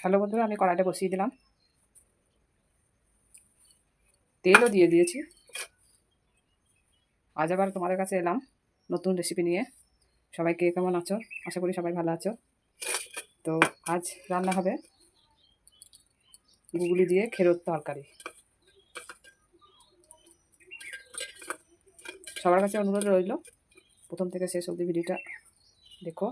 Hello বন্ধুরা, আমি কড়াইটা বসিয়ে দিলাম, তেলও দিয়ে দিয়েছি। আজ আবার তোমাদের কাছে এলাম নতুন রেসিপি নিয়ে। সবাই কে কেমন আছো? আশা করি সবাই ভালো আছো। তো আজ রান্না হবে গুগলি দিয়ে খেরোর তরকারি। সবার কাছে অনুরোধ রইল প্রথম থেকে শেষ অবধি ভিডিওটা দেখো।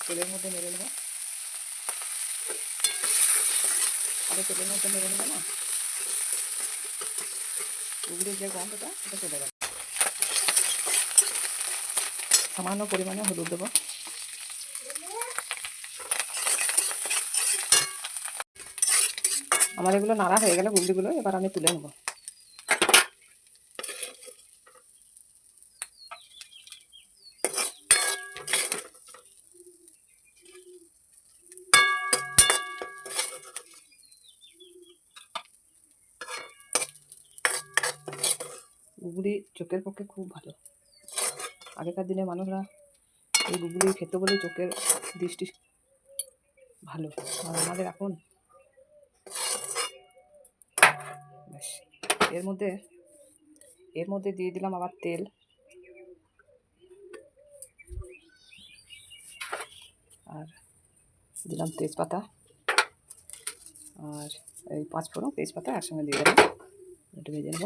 তেলের মধ্যে নেড়ে নেবো, আরে তেলের মধ্যে নেড়ে নেবো না, গুগলির যে গন্ধটা সেটা চলে গেল। সামান্য পরিমাণে হলুদ দেবো, আমার এগুলো নাড়া হয়ে গেলে গুগলিগুলো এবার আমি তুলে নেবো। গুগলি চোখের পক্ষে খুব ভালো। আগেকার দিনে মানুষরা এই গুগলি খেতে বলে চোখের দৃষ্টি ভালো, আর আমাদের এখন ব্যাস। এর মধ্যে দিয়ে দিলাম আবার তেল, আর দিলাম তেজপাতা, আর এই 5 ফোড়ন তেজপাতা একসঙ্গে দিয়ে দিলাম, একটু ভেজে নেব।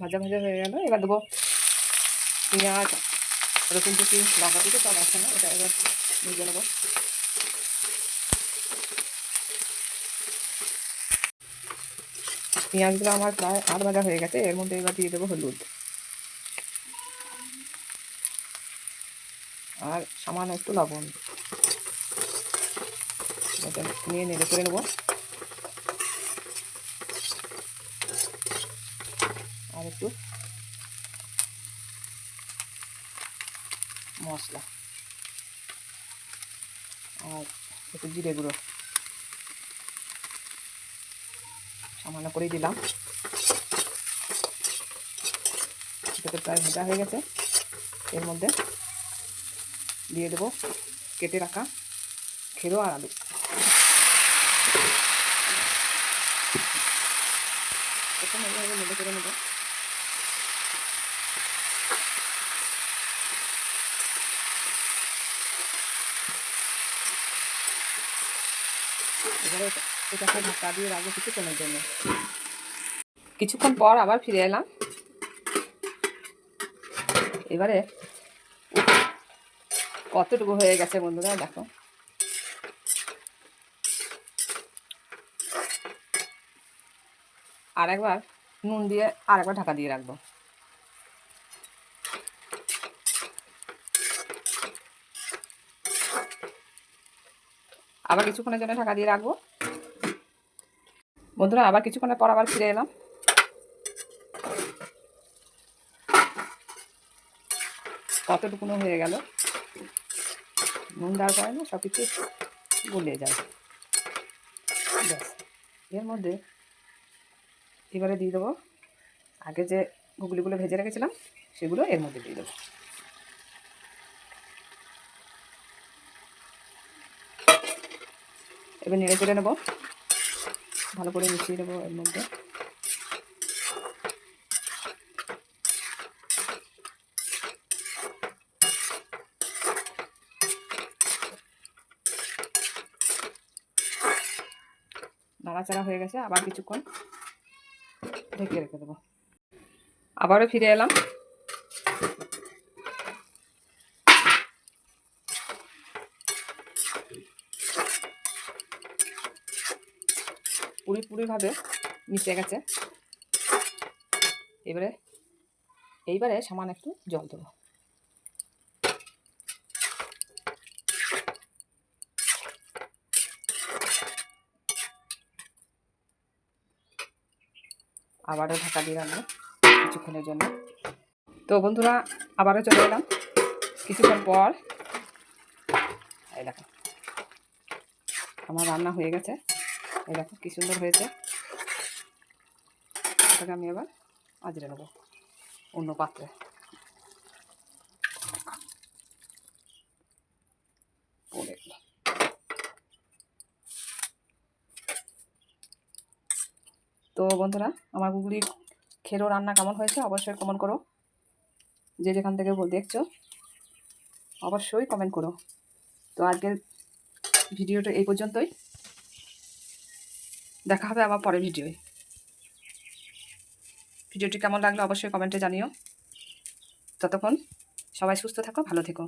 ভাজা ভাজা হয়ে গেল, এবার দেবো পেঁয়াজ, রসুন কুচি, লঙ্কা কুচি সব একসঙ্গে, এটা এবার ভেজে নেবো। পেঁয়াজগুলো আমার প্রায় আধ ভাজা হয়ে গেছে, এর মধ্যে এবার দিয়ে দেবো হলুদ, আর সামান্য একটু লবণ, এটা নিয়ে নেড়ে করে নেবো। আর একটু মশলা, আর একটু জিরে গুঁড়ো সামান্য করেই দিলাম। এটা প্রায় ভাজা হয়ে গেছে, এর মধ্যে দিয়ে দেবো কেটে রাখা খেরো আর আলু। প্রথম এইভাবে নেড়ে করে নেবো। এবারে এটাকে ঢাকা দিয়ে রাখবো কিছুক্ষণের জন্য। কিছুক্ষণ পর আবার ফিরে এলাম। এবারে কতটুকু হয়ে গেছে বন্ধুরা দেখো। আর একবার নুন দিয়ে আর একবার ঢাকা দিয়ে রাখবো। আবার কিছুক্ষণের জন্য ঢাকা দিয়ে রাখবো বন্ধুরা। আবার কিছুক্ষণের পর আবার ফিরে এলাম। কতটুকুনো হয়ে গেল, নুন দেওয়ার পরে না সব কিছু গলিয়ে যায়। ব্যাস, এর মধ্যে এবারে দিয়ে দেবো আগে যে গুগলিগুলো ভেজে রেখেছিলাম সেগুলো এর মধ্যে দিয়ে দেবো। এবার নেড়ে চেড়ে নেবো, ভালো করে মিশিয়ে দেবো এর মধ্যে। নাড়াচাড়া হয়ে গেছে, আবার কিছুক্ষণ ঢেকে রেখে দেবো। আবারও ফিরে এলাম। পুরিভাবে মিশে গেছে। এবারে এইবারে সামান্য একটু জল দেবো। আবারও ঢাকা দিয়ে রাখবো কিছুক্ষণের জন্য। তো বন্ধুরা আবারও চলে এলাম কিছুক্ষণ পর। এই দেখো আমার রান্না হয়ে গেছে। এই দেখো কী সুন্দর হয়েছে। এটাকে আমি এবার আজরে নেবো অন্য পাত্রে। পড়ে গেল। তো বন্ধুরা আমার গুগলি খেরো রান্না কেমন হয়েছে অবশ্যই কমেন্ট করো। যে যেখান থেকে দেখছো অবশ্যই কমেন্ট করো। তো আজকের ভিডিওটা এই পর্যন্তই। দেখা হবে আবার পরের ভিডিওটি কেমন লাগলো অবশ্যই কমেন্টে জানিও। ততক্ষণ সবাই সুস্থ থাকো, ভালো থেকো।